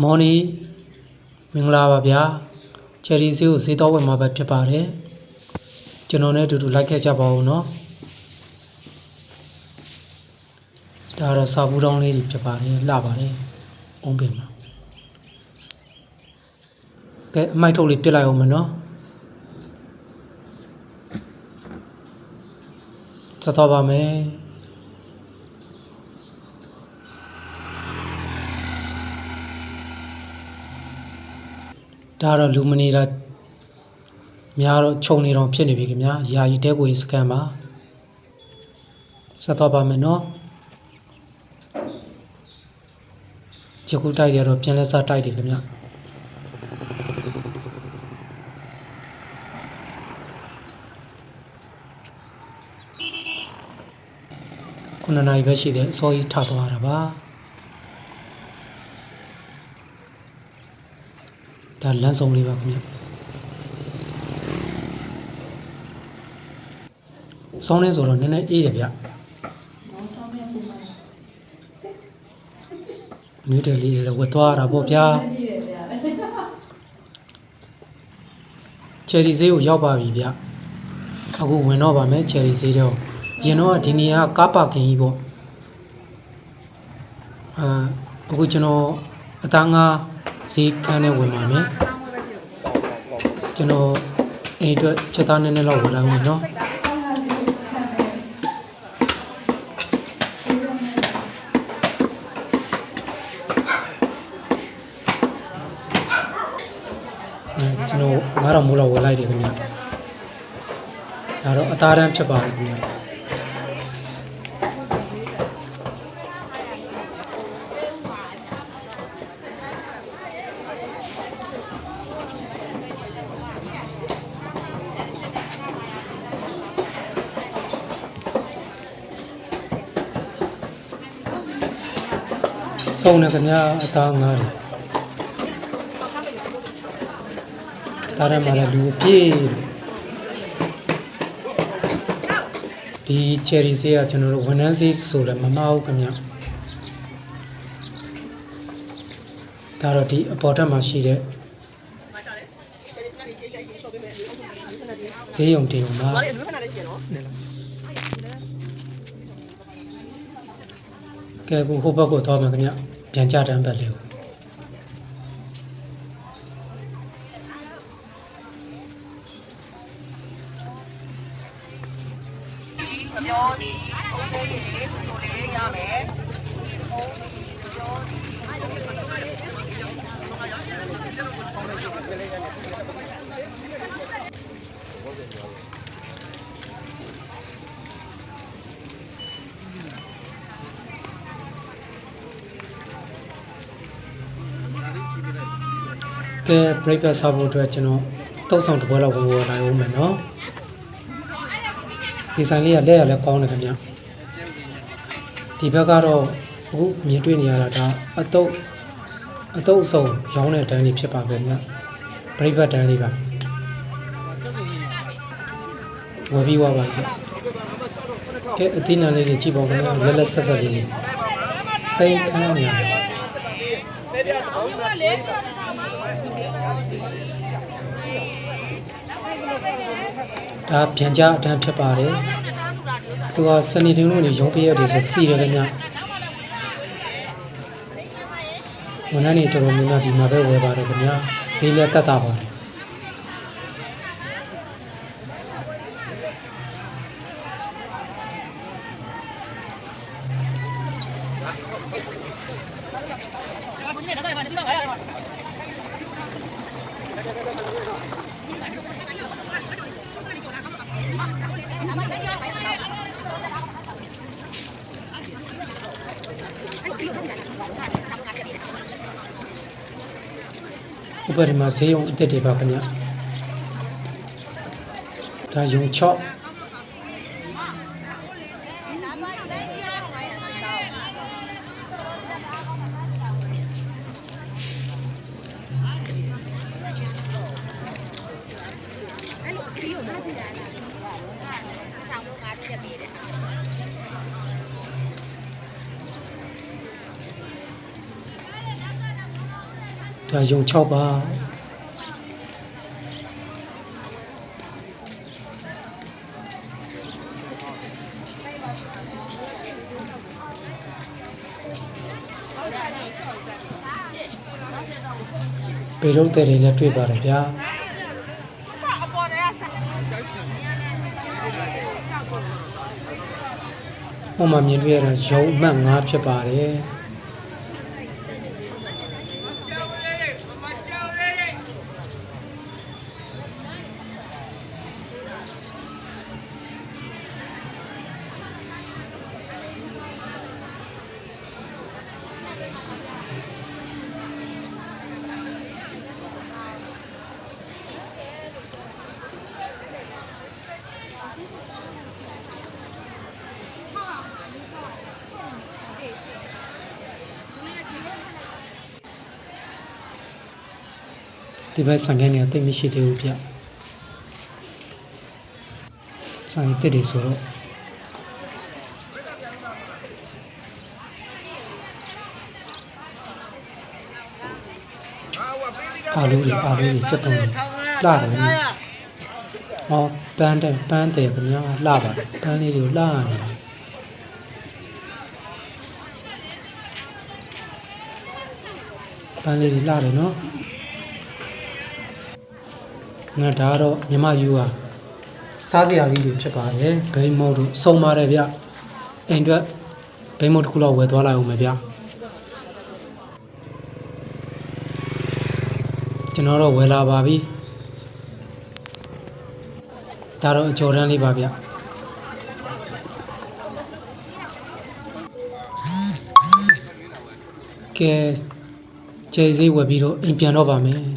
မော်နီမင်္ဂလာပါဗျာချယ်ရီဆေးကိုဈေးတော်ဝယ်မှာပဲဖြစ်ပါတယ်ကျွန်တော်နဲ့အတူတူလိုက်ခဲ့ကြပါဦးနော်ဒါတော့စာဘူးတောင်းလေးတွေဖြစ်ပါတယ်လှပါတယ်အုံးပင်မှာကဲအမိုက်ထုတ်လေးပြစ်လိုက်အောင်မယ်နော်ဆက်သွားပါမယ်ဒါတော့လူမနေတာများတော့ခြုံနေတော့ဖြစ်နေပြီခင်ဗျာယာယီတဲကိုစကန်ပါဆက်တော့ပါမယ်နော်ယခုတိုက်ရတော့ပြန်လဲစားတိုက်တယ်ခင်ဗျာ9 နာရီပဲရှိတယ်အစောကြီးထသွားတာပါဒါလမ်းဆောင်လေးပါခင်ဗျဆောင်းနေဆိုတော့နည်းနည်းအေးတယ်ဗျနွေးတယ်လေးတွေလည်းဝတ်သွားတာပေါ့ဗျာချယ်ရီဈေးကိုရောက်ပါပြီဗျအခုဝင်တော့ပါမယ်ချယ်ရီဈေးတော့ရင်တော့ဒီနေရာကားပါကင်ကြီးပေါ့အခုကျွန်တော်အသားငါးဈေးကန်းနဲ့ဝင်ပါမယ်ကျွန်တော်အိမ်အတွက်ချက်သားနည်းနည်းလောက်ဝယ်လိုက်ဦးမယ်နော်ကျွန်တော်9000မိုးလောက်ဝယ်လိုက်တယ်ခင်ဗျာဒါတော့အသားတန်းဖြစ်ပါတယ်ခင်ဗျာဆုံးနေခင်ဗျာအသားငါးတယ်ဒါရမှာလည်းလူပြေးဒီချယ်ရီဆေးကကျွန်တော်တို့ဝန်ထမ်းဆေးဆိုလည်းမမဟုတ်ခင်ဗျဒါတော့ဒီအပေါ်ထက်မှာရှိတဲ့ဈေးရုံတင်မှာကဲအခုဟိုဘက်ကိုသွားမယ်ခင်ဗျပြန်ကြတန်းဘက်လေးကိုပြောဒီโอเคလေးဆိုလေးရမယ်ကဲ breakfast စားဖို့အတွက်ကျွန်တော်တုံးဆောင်တစ်ပွဲလောက်ဝင်လာအောင်မယ်နော်ဒီဆိုင်လေးကလက်ရလဲကောင်းတယ်ခင်ဗျဒီဘက်ကတော့အခုမြင်တွေ့နေရတာဒါအတုပ်အစုံရောင်းတဲ့တန်းလေးဖြစ်ပါခင်ဗျပရိပတ်တန်းလေးပါဝယ်ပြီးသွားပါခင်ကဲအသီးနှံလေးတွေကြည့်ပါဦးခင်ဗျလက်လက်ဆက်ဆက်လေးစိတ်ခမ်းနေဒါပြန်ကြအတန်းဖြစ်ပါတယ်သူကစနေတင်လို့နေရုံးပြရတယ်ဆိုစီတယ်ခင်ဗျဝန်ထမ်းတွေတော်တော်များများဒီမှာပဲဝယ်ပါတယ်ခင်ဗျဈေးလည်းတက်တာပါတယ်ဥပဒေမှာဈေးရုံအစ်စ်တွေပါခင်ဗျဒါယုံချော့ ဒါယုံ6ပါပေရုပ်တဲ့တွေလည်းတွေ့ပါတယ်ဗျာဟိုမှာမြင်တွေ့ရတာယုံအမှတ်5ဖြစ်ပါတယ်ဒီဘက်ဆိုင်ကနေအသိမရှိသေးဘူးဗျဆိုင်တက်တယ်ဆိုတော့အားလုံးစက်တုံးလာတယ်နော်ဟောပန်းတယ်ခင်ဗျာလာပါပန်းလေးတွေကိုလာနေပန်းလေးတွေလာတယ်နော်ငါဒါတော့မြမယူဟာစားစရာလေးတွေဖြစ်ပါတယ်ဘိန်းမုတ်တို့စုံပါတယ်ဗျအိမ်အတွက်ဘိန်းမုတ်တစ်ခုလောက်ဝယ်သွားလိုက်အောင်မယ်ဗျကျွန်တော်တော့ဝယ်လာပါပြီဒါတော့အကျော်တန်းလေးပါဗျကဲကျေးဇူးဝယ်ပြီးတော့အိမ်ပြန်တော့ပါမယ်